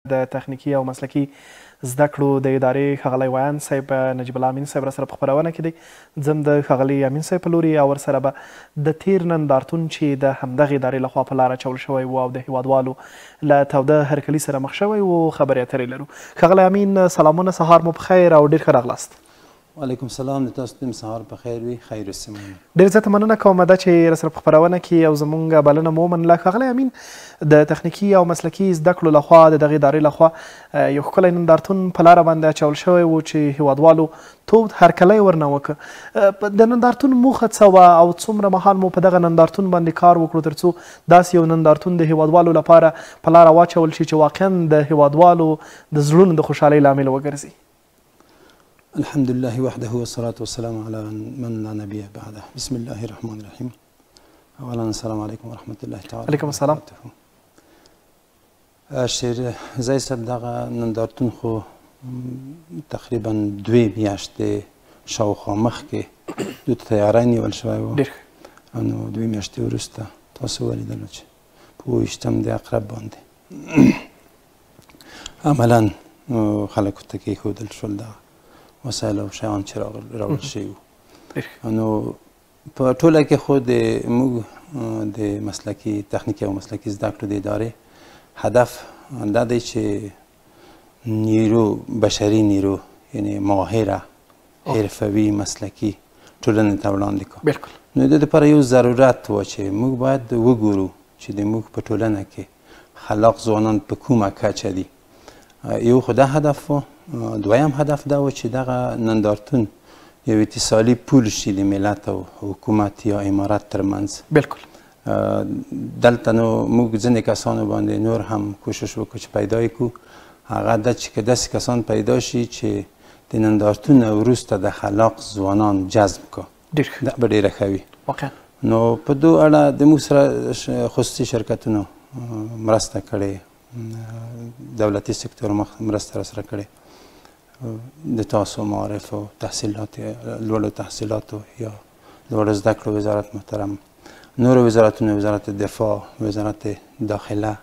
د تخنیکي او مسلکي زده کړو د ادارې ښاغلی ویان صاحب نجیب الله امین صاحب راسره په خپرونه کې دی. ځم د ښاغلي امین صاحب په لوري او ورسره به د تیر نندارتون چې د همدغې ادارې لخوا په لاره اچول شوی و او د هیوادوالو له توده هرکلي سره مخ شوی و خبرې اترې لرو. ښاغلی امین سلامونه، سهار مو په خیر او ډېر ښه راغلاست. وعلیکم السلام، د تاسو ټیم سهار په خیر وي. خیر السمون. ډېر زیاته مننه کوم ده چې راسره په خپرونه کې او زموږ بلنه مو ومنله. ښاغلی امین، د تخنیکي او مسلکي زده کړو لخوا د دغې ادارې لخوا یو ښکلی نندارتون په لاره باندې اچول شوی و چې هیوادوالو تود هرکلی ورنه وکړه. د نندارتون موخه څه وه او څومره مهال مو په دغه نندارتون باندې کار وکړو تر څو داسې یو نندارتون د هیوادوالو لپاره په لاره واچول شي چې واقعا د هیوادوالو د زړونو د خوشحالۍ لامل وګرځي؟ الحمد لله وحده والصلاة والسلام على من لا نبي بعده. بسم الله الرحمن الرحيم. اولا السلام عليكم ورحمة الله تعالى. عليكم السلام. شیر زای صاحب دغه نندارتون خو تقریبا 2 میاشتې شاوخوا مخکې دوی ته تیاری نیول شوی و. نو 2 میاشتې وروسته تاسو ولیدلو چې په 28 د اقرب باندې عملا خلکو ته کېښودل شول دغه وسایل او شیان چې راوړل شوي وو. نو په ټوله کې خو د موږ د مسلکي تخنیکي او مسلکي زده کړو د ادارې هدف دا دی چې نیرو بشري نیرو یعنی ماهره حرفوي مسلکي ټولنې ته وړاندې کړو. نو د دې لپاره یو ضرورت و چې موږ باید وګورو چې د موږ په ټولنه کې خلاق ځوانان په کومه کچه دي. یو خو دا هدف و. دویم هدف دا و چې دغه نندارتون یو اتصالي پول شي د ملت او حکومت یا امارت ترمنځ. بالکل. دلته نو موږ ځینې کسانو باندې نور هم کوشش وکړو چې پیدا یې کړو. هغه دا چې داسې کسان پیدا شي چې د نندارتون وروسته د خلاق ځوانان جذب کړو. دا به ډېره ښه وي. واقعا. نو په دو اړه د موږ سره خصوصي شرکتونو مرسته کړې، دولتي سکتور مرسته راسره کړې، د تاسو معارف او تحصیلات لوړو تحصیلاتو یا لوړو زده کړو وزارت محترم، نورو وزارتونو، وزارت دفاع، وزارت داخله،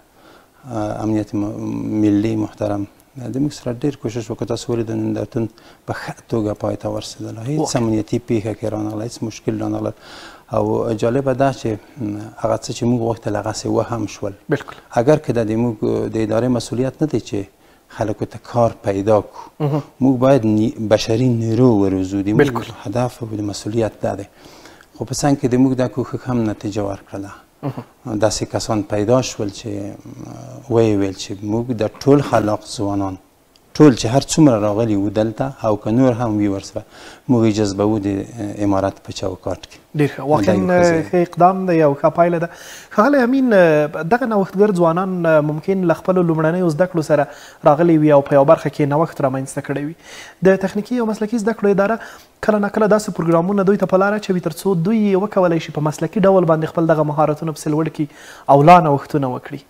امنیت ملی محترم، د موږ سره ډېر کوشش وکړو. تاسو ولیدل نندارتون په ښه توګه پای ته ورسېدلی، هېڅ امنیتي پیښه کې رانغله، هېڅ مشکل رانغلل. او جالبه ده چې هغه څه چې موږ غوښتل هغسې وهم شول. بالکل. اگر که د موږ د ادارې مسؤلیت نه دی چې خلکو ته کار پیدا کړو، موږ باید بشري نیرو وروزو. د موږ هدف او د مسؤلیت دا دی. خو په څنګ کې د موږ دا کوښښ هم نتیجه ورکړله. داسې کسان پیدا شول چې ویې ویل چې موږ د ټول خلاق ځوانان ټول چې هر څومره راغلي وو دلته او که نور هم وي ورسره موږ یې جذبوو د امارت په چوکاټ کې. ډېر ښه، واقعا ښه اقدام دی او ښه پایله ده. ښاغلی امین، دغه نوښتګر ځوانان ممکن له خپلو لومړنیو زده کړو سره راغلي وي او په یوه برخه کې نوښت رامنځته کړی وي. د تخنیکي او مسلکي زده کړو اداره کله ناکله داسې پروګرامونه دوی ته په لاره اچوي تر څو دوی یې وکولی شي په مسلکي ډول باندې خپل دغه مهارتونه پسې لوړ کړي او لا نوښتونه وکړي.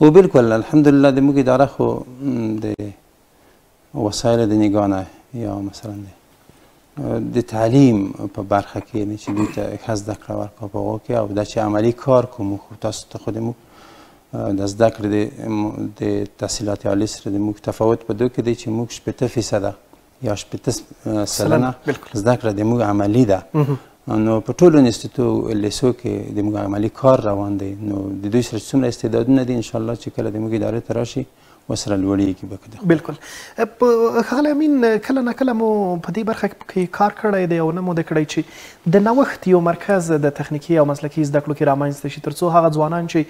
هو بالکل، الحمدلله د موږ اداره خو د وسایل د نگاه یا مثلا د تعلیم په برخه کې یعنې چې دوی ته ښه زده کړه ورکړو په هغو کې، او دا چې عملي کار کوو. خو تاسو ته خو د موږ د زده کړې د تحصیلات عالي سره د موږ تفاوت په دو کې دی چې موږ 80% یا 80 سلنه زده کړه د موږ عملي ده. نو په ټولو انستیتو لیسو کې د موږ عملي کار روان دی. نو د دوی سره څومره استعدادونه دي انشاءالله چې کله د موږ ادارې ته راشي وسره لوړېږي به که ده. بالکل. ښاغلی امین، کله ناکله مو په دې برخه کې کار کړی دی او نه مو ده کړی چې د نوښت یو مرکز د تخنیکي او مسلکي زده کړو کې رامنځته شي تر څو هغه ځوانان چې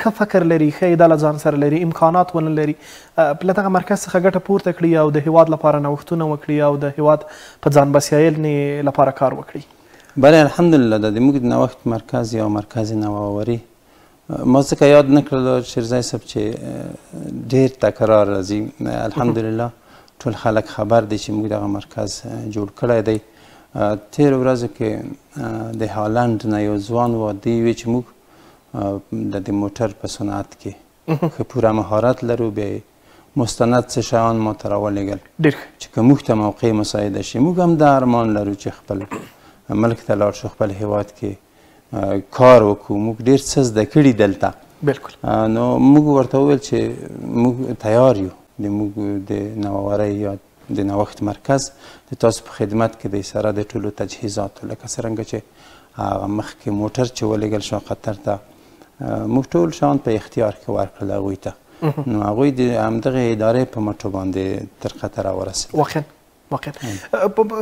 ښه فکر لري، ښه ایده له ځان سره لري، امکانات ونه لري، له دغه مرکز څخه ګټه پورته کړي او د هیواد لپاره نوښتونه وکړي او د هیواد په ځان بسیاینې لپاره کار وکړي. بله، الحمدلله د موږ د نوښت مرکز یا مرکز نوآوري ما ځکه یاد نه کړل شیرزای صاحب چې ډېر تکرار راځي. الحمدلله ټول خلک خبر دی چې موږ دغه مرکز جوړ کړی دی. تېرو ورځو کې د هالند نه یو ځوان و، دی وی چې موږ د موټر په صنعت کې ښه پوره مهارت لرو، بیا مستند څه شیان ما ته راولېږل چې که موږ ته موقع مساعده شي. موږ هم دا ارمان لرو چې خپل ملک ته لاړ شو، خپل هیواد کې کار وکړو. موږ ډېر څه زده کړي دلته بالکل. نو موږ ورته وویل چې موږ تیار یو موږ د نوآورۍ یا د نوښت مرکز د تاسو په خدمت کې دی سره د ټولو تجهیزاتو لکه څرنګه چې هغه مخکې موټر چې ولېږل شو قطر ته موږ ټول شیان په اختیار کې ورکړل هغوی ته نو هغوی د همدغې ادارې په مټو باندې تر قطره ورسېدل. واقعا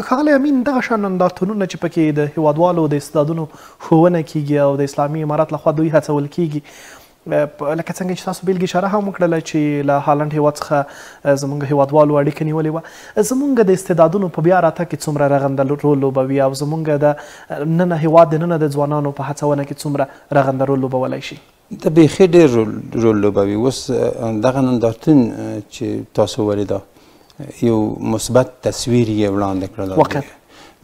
ښاغلی امین دغه شان نندارتونونه چې پکې د هیوادوالو د استعدادونو ښوونه کیږي او د اسلامي امارت لخوا دوی هڅول کیږي لکه څنګه چې تاسو بیلګې اشاره هم وکړله چې له هالنډ هیواد څخه زموږ هیوادوالو اړیکه نیولې وه زموږ د استعدادونو په بیا راتګ کې څومره رغنده رول لوبوي او زموږ د ننه هیواد د ننه د ځوانانو په هڅونه کې څومره رغنده رول لوبولی شي؟ د بیخي ډېر رول لوبوي. اوس دغه نندارتون چې تاسو ولیده یو مثبت تصویر یې وړاندې کړل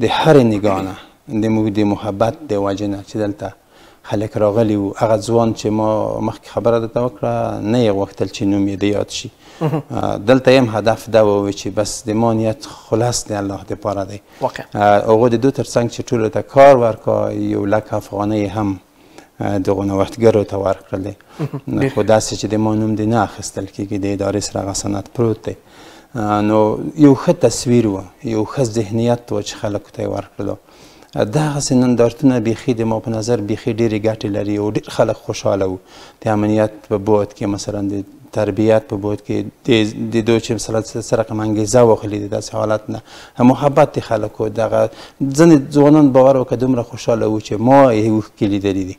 د هرې نګاه نه زموږ د محبت د وجې نه چې دلته خلک راغلي وو. هغه ځوان چې ما مخکې خبره درته وکړه نه یې غوښتل چې نوم یې د یاد شي. دلته یم هدف دا و چې بس د ما نیت خلاص د الله دپاره دی. هغو د دو تر څنګ چې ټولو ته کار ورکړه یو لک افغانۍ هم دغو نوښتګرو ته ورکړلې خو داسې چې د ما نوم دې نه اخیستل کېږي د ادارې سره هغه سند پروت دی. نو یو ښه تصویر و یو ښه ذهنیت و چې خلکو ته یې ورکړلو. دغسې نندارتونه بیخي د ما په نظر بیخي ډېرې ګټې لري او ډېر خلک خوشحاله وو. د امنیت په بعد کې مثلا د تربیت په بعد کې د دوی چې مثلا څه رقم انګیزه واخلي د داسې حالت نه محبت د خلکو دغه ځینې ځوانان باور وکړه دومره خوشحاله وو چې ما یې اوښکې لیدلي دي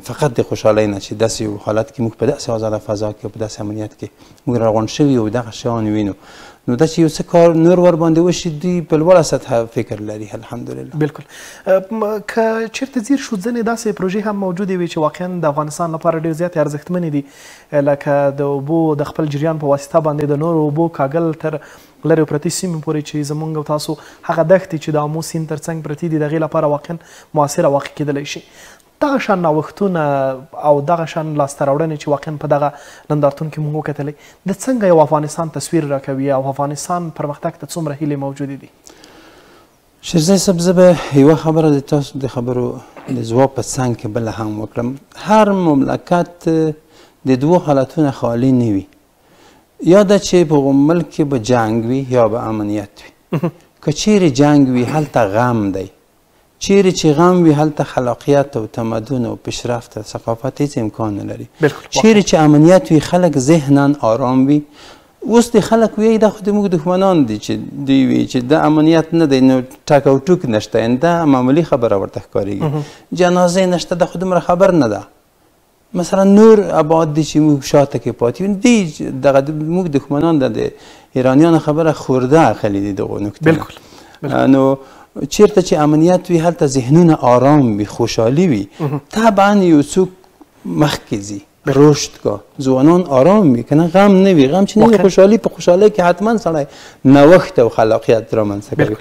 فقط د خوشحالۍ نه چې داسې یو حالت کې موږ په داسې آزاده فضا کې په داسې امنیت کې موږ راغونډ شوي او دغه شیان وینو نو دا چې یو څه کار نور ور باندې وشي دوی په لوړه سطحه فکر لري الحمدلله. بالکل. که چیرته ځیر شو ځینې داسې پروژې هم موجودې وي چې واقعا د افغانستان لپاره ډېر زیاتې ارزښتمنې دي لکه د اوبو د خپل جریان په واسطه باندې د نورو اوبو کاږل تر لرې پرتې سیمې پورې چې زموږ او تاسو هغه دښتې چې د آمو سیند تر څنګ پرتې دي د هغې لپاره واقعا مؤثره واقع کېدلی شي. دغه شان نوښتونه او دغه شان لاسته راوړنې چې واقعا په دغه نندارتون کې موږ وکتلی د څنګه یو افغانستان تصویر راکوي او افغانستان پرمختګ ته څومره هیلې موجودې دي؟ شیرزی صاحب زه به یوه خبره د تاسو د خبرو د ځواب په څنګ کې بله هم وکړم. هر مملکت د دوو حالتونه خالی نه وي یا ده چې په ملک کې به جنګ وي یا به امنیت وي. که چیرې جنګ وي هلته غم دی چیرې چې غم وي هلته خلاقیت او تمدن او پیشرفت ثقافت هیڅ امکان نه لري. چیرې چې امنیت وي خلک ذهنا آرام وي. اوس د خلک وایي دا خو زموږ دښمنان دي چې دوی وایي چې دا امنیت نه دی نو ټک او ټوک نشته دا معمولي خبره ورته ښکارېږي. جنازې نشته دا خو دومره خبر نه ده. مثلا نور آباد دي چې موږ شاته کې پاتې یو دي دغه موږ دښمنان د ایرانیانو خبره خورده اخلي دي دغو نکتونه. نو چیرته چې امنیت وي هلته ذهنونه آرام وي خوشحالي وي طبعا یو څوک مخکې ځي رشد کا ځوانان آرام وي که نه غم نه وي غم چې نه وي خوشحالي په خوشحالۍ کې حتما سړی نوښت او خلاقیت رامنځته کوي.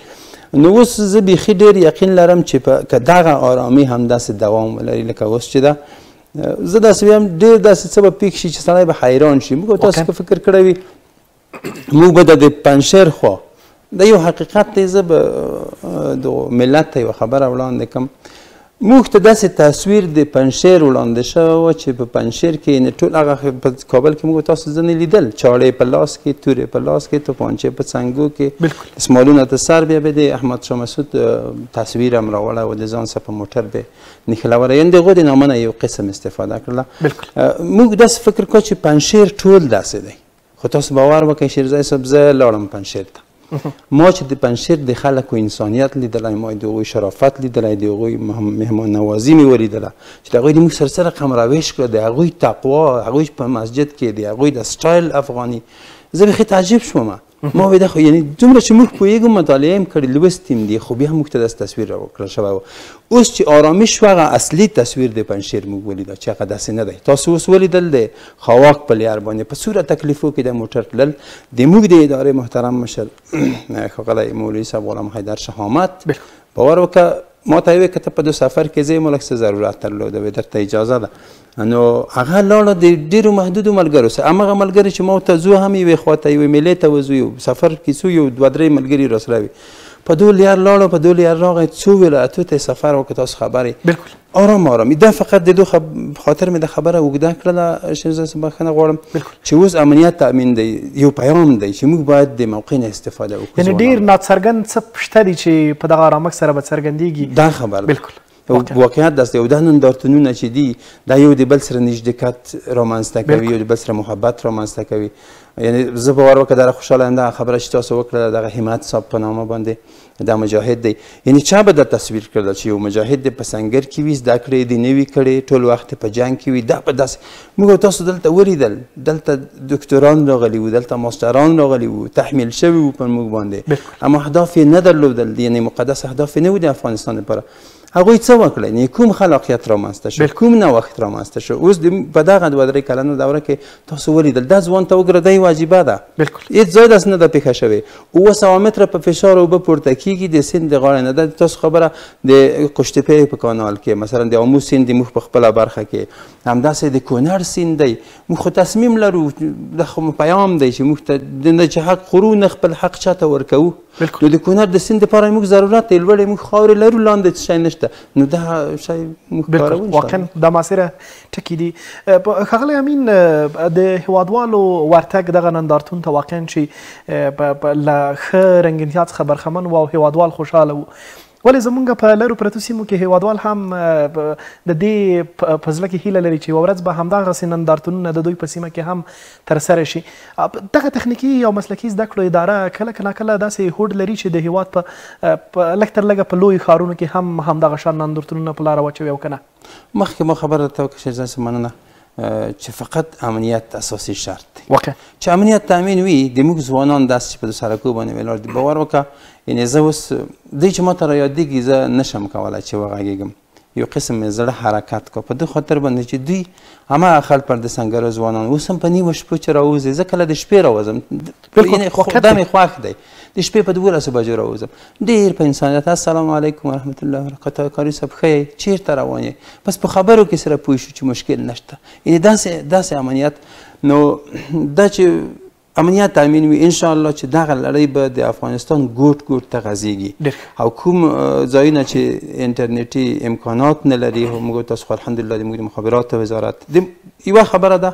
نو اوس زه بیخي ډېر یقین لرم چې که دغه آرامي همداسې دوام ولري لکه اوس چې ده زه داسې وایم ډېر داسې څه به پېښ شي چې سړی به حیران شي. موږ تاسو که فکر کړی وي موږ به د پنجشیر خوا دا یو حقیقت دی. زه به د ملت ته یوه خبره وړاندې کړم. موږ ته داسې تصویر د پنجشیر وړاندې شوی و چې په پنجشیر کې ټول هغه په کابل کې موږ تاسو ځینې لیدل چاړې په لاس کې تورې په لاس کې توپانچې په څنګو کې اسمالونه ته سر بیا به د احمد شاه مسعود تصویر هم راوړی و د ځان سره په موټر به نښلولی یعنې د هغو د نامه نه یو قسم استفاده کړله. موږ داسې فکر کړو چې پنجشیر ټول داسې دی خو تاسو باور وکړئ شیرزی صاحب زه لاړم پنجشیر ته ما چې د پنجشیر د خلکو انسانیت لیدلی ما د هغوی شرافت لیدلی د هغوی مهمان نوازي مې ولیدله چې د هغوی د موږ سره څه رقم روش کړه د هغوی تقوا هغوی په مسجد کې د هغوی د سټایل افغاني زه بیخي تعجب شوم. ما وایي دا خو یعنې دومره چې موږ پوهېږو مطالعه یې کړې لوستي دي خو بیا هم موږ ته داسې تصویر راوکړل شوی و. اوس چې آرامي شو هغه اصلي تصویر د پنجشیر موږ ولیده چې هغه داسې نه دی. تاسو اوس ولیدل د خواک په لار باندې په څومره تکلیفو کې د موټر تلل د موږ د ادارې محترم مشر ښاغلی مولوي صاحب غلام حیدر شهامت باور وکړه ما ته یې وویل که ته په دو سفر کې ځې ما لږ څه ضرورت درلوده وایي درته اجازه ده. نو هغه لاړه د ډېرو محدودو ملګرو سره همغه ملګري چې ما ورته ځو هم یوې خوا ته یوې میلې ته وځو یو سفر کې څو یو دوه درې ملګري راسره وي په 2 لیار لاړو په 2 لیار راغی څو ولایتو ته سفر وکړ تاسو خبرې بالکل آرام آرام دا فقط د دو خاطر مې د خبره اوږده کړله شهزاده صاحب بخښنه غواړم چې اوس امنیت تأمین دی یو پیغام دی چې موږ باید د موقع نه استفاده وکړو یعنې ډېر ناڅرګند څه شته دي چې په دغه رامک سره به څرګندېږي دا خبره بالکل واقعیت داسې یو دا نندارتونونه چې دي دا یو د بل سره نږدېکت رامنځته کوي یو د بل سره محبت رامنځته کوي یعنی زه باور وکړه دغه خوشحاله یم دغه خبره چې تاسو وکړله دغه همت صاحب په نامه باندې دا مجاهد دی یعنی چا به دا تصویر کړله چې یو مجاهد دی په سنګر کې وي زده کړې دې نه وي کړې ټول وخت په جنګ کې وي دا په داسې موږ تاسو دلته ولیدل دلته دکتران راغلي وو دلته ماسټران راغلي وو تحمیل شوي وو پر موږ باندې اما اهداف یې نه درلودل یعنی مقدس اهداف یې نه وو د افغانستان لپاره هغوی څه وکړل یعنې کوم خلاقیت رامنځته شو کوم نوښت رامنځته شو اوس په دغه 2-3 کلنه دوره کې تاسو ولیدل دا ځوان ته وګوره دا یې واجبه ده بالکل هېڅ ځای داسې نه ده پېښه شوې 700 متره په فشار اوبه پورته کېږي د سیند د غاړې نه دا تاسو خبره د قشتپې په کانال کې مثلا د آمو سیند موږ په خپله برخه کې همداسې د کونړ سیند دی موږ خو تصمیم لرو دا خو پیام دی چې موږ ته نه چې حق خورو نه خپل حق چاته ورکوو نو د کونړ د سیند لپاره موږ ضرورت دی لوړې موږ خاورې لرو لاندې څه شی نشته نو دا شی موږ کاروو واقعا دا ماسره ټکي دي ښاغلی امین د هیوادوالو ورتګ دغه نندارتون ته واقعا چې له ښه رنګینتیا څخه برخمن و او هیوادوال خوشحاله وو ولې زمونږ په لرو پرتو سیمو کې هیوادوال هم د دې په زړه کې هیله لري چې یوه ورځ به همدغسې نندارتونونه د دوی په سیمه کې هم ترسره شي دغه تخنیکي او مسلکي زده کړو اداره کله که ناکله داسې هوډ لري چې د هیواد په لږ تر لږه په لویو ښارونو کې هم همدغه شان نندارتونونه په لاره واچوي او که نه مخکې ما خبره درته وکړه شهزاده صاحب مننه چې فقط امنیت اساسي شرط دی واقعا چې امنیت تامین وي د موږ ځوانان داسې چې په سړکو باندې ولاړ دي باور وکړه یعنې زه اوس دی چې ما ته رایادېږي زه نشم کولی چې وغږېږم یو قسم مې زړه حرکت کو په دې خاطر باندې چې دوی هماغه خلک پر د سنګرو ځوانان اوس هم په نیمه شپو چې راوځي زه کله د شپې راوځم دا مې خوښ دی د شپې په 12 بجو راوځم ډېر په انسانیت السلام علیکم ورحمت الله وبرکاته کاري صاحب ښه یې چېرته روان یې بس په خبرو کې سره پوه شو چې مشکل نشته یعنې داسې امنیت نو دا چې امنیت تامین وي انشاءالله چې دغه لړۍ به د افغانستان ګوټ ګوټ ته غځېږي او کوم ځایونه چې انټرنیټي امکانات نه لري موږ تاسو خو الحمدلله د موږ د مخابراتو وزارت یوه خبره ده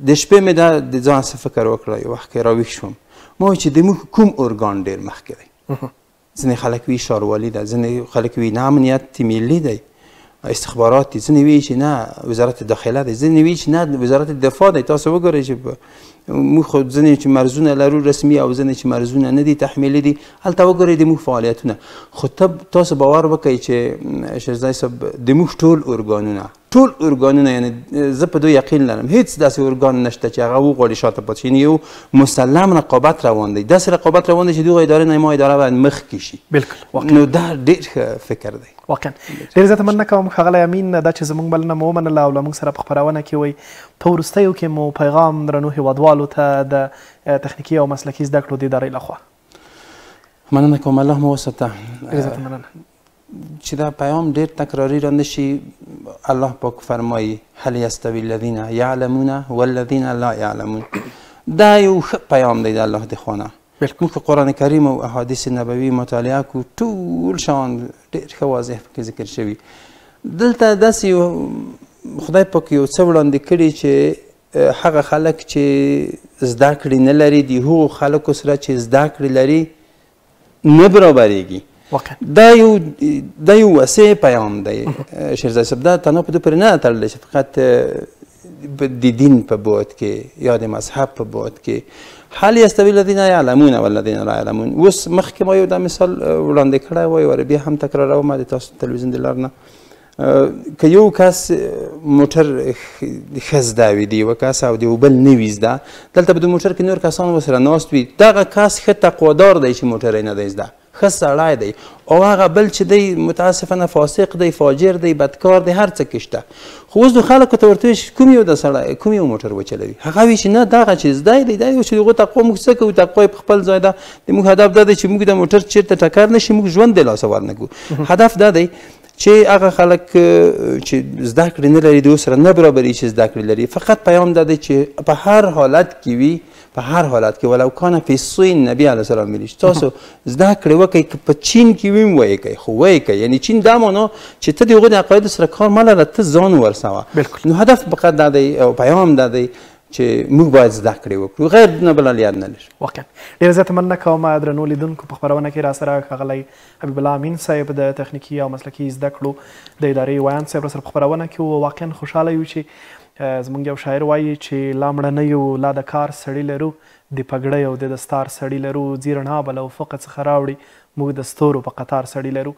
د شپې مې دا د ځان څه فکر وکړه یو وخت کې راویښ شوم ما چې د موږ کوم ارګان ډېر مخکې دی ځینې خلک وي ښاروالي ده ځینې خلک وي نه امنیت ملي دی استخبارات دي ځینې وایي چې نه وزارت داخله دی ځینې وایي چې نه وزارت دفاع دی تاسو وګورئ چې موږ خو ځینې چې مرزونه لرو رسمي او ځینې چې مرزونه نه دي تحمیلي دي هلته وګورئ د موږ فعالیتونه خو تاسو باور وکړئ چې شهزاده صاحب د موږ ټول ارګانونه یعنې زه په دوی یقین لرم هیڅ داسې ارګان نشته چې هغه وغواړي شاته پاتې شي یو مسلم رقابت روان دی داسې رقابت روان دی چې دغه ادارې نه ما اداره باید مخکې شي بالکل نو دا ډېر ښه فکر دی واقعا ډېر زیاته مننه کوم ښاغلی امین دا چې زموږ بلنه مو ومنله او له موږ سره په خپرونه کې وئ په وروستیو کې مو پیغام درنو هیوادوالو ته د تخنیکي او مسلکي زده کړو د ادارې لخوا مننه کوم الله مو وساته ډېر زیاته مننه چې دا پیام ډېر تکراري را نشي الله پاک فرمایي هل یستوی الذین یعلمون والذین لا یعلمون دا یو ښه پیام دی د الله د خوا نه موږ که قرآن کریم او احادیث نبوي مطالعه کړو ټول شیان ډېر ښه واضح پکې ذکر شوي دلته داسې یو خدای پاک یو څه وړاندې کړي چې هغه خلک چې زده کړې نه لري د هغو خلکو سره چې زده کړې لري نه برابرېږي دا یو وسیع پیام دی شهزاده صاحب دا تنها په دې پورې نه تړلی چې فقط د دین په بعد کې یا د مذهب په بعد کې هل یستوی الذین یعلمون والذین لا یعلمون اوس مخکې ما یو دا مثال وړاندې کړی وای او بیا هم تکراروم د تاسو تلویزیون د لارې نه که یو کس موټر ښه زده وي د یوه کس او د یو بل نه وي زده دلته په د موټر کې نور کسان ورسره ناست وي دغه کس ښه تقوادار دی چې موټر یې نه دی زده ښه سړی دی او هغه بل چې دی متاسفانه فاسق دی فاجر دی بدکار دی هر څه کې شته خو اوس نو خلکو ته ورته وایي کوم یو د سړی کوم یو موټر وچلوي هغه وایي چې نه دغه چې زده دی دا یو چې د هغو تقوا موږ څه کوو تقوا یې په خپل ځای ده د موږ هدف دا دی چې موږ د موټر چېرته ټکر نه شي موږ ژوند د لاسه ورنکړو هدف دا دی چې هغه خلک چې زده کړې نه لري د اوس سره نه برابري چې زده کړې لري. فقط پیغام دا دی چې په هر حالت کې وي، په هر حالت کې ولو کان فی الصین، نبی علیه السلام ویلي چې تاسو زده کړې وکئ که په چین کې وي هم ویې کوئ، خو ویې کوئ. یعنې چین دا معنا چې ته د هغوی د عقایدو سره کار مه لره، ته ځان ورسوه. نو هدف فقط دا دی او پیغام دا دی چې موږ باید زده کړې وکړو، غیر نه بله لیاد نه لري. واقعا ډېره زیاته مننه کوم درنو لیدونکو. په خپرونه کې راسره ښاغلی حبیب الله امین صاحب د تخنیکي او مسلکي زده کړو د ادارې ویاند صاحب راسره په خپرونه کې و. واقعا خوشحاله یو چې زموږ یو شاعر وایي چې لا مړه نه یو، لا د کار سړي لرو، د پګړۍ او د دستار سړي لرو، ځي رڼا به له افقه څخه راوړي، موږ د ستورو په قطار سړي لرو.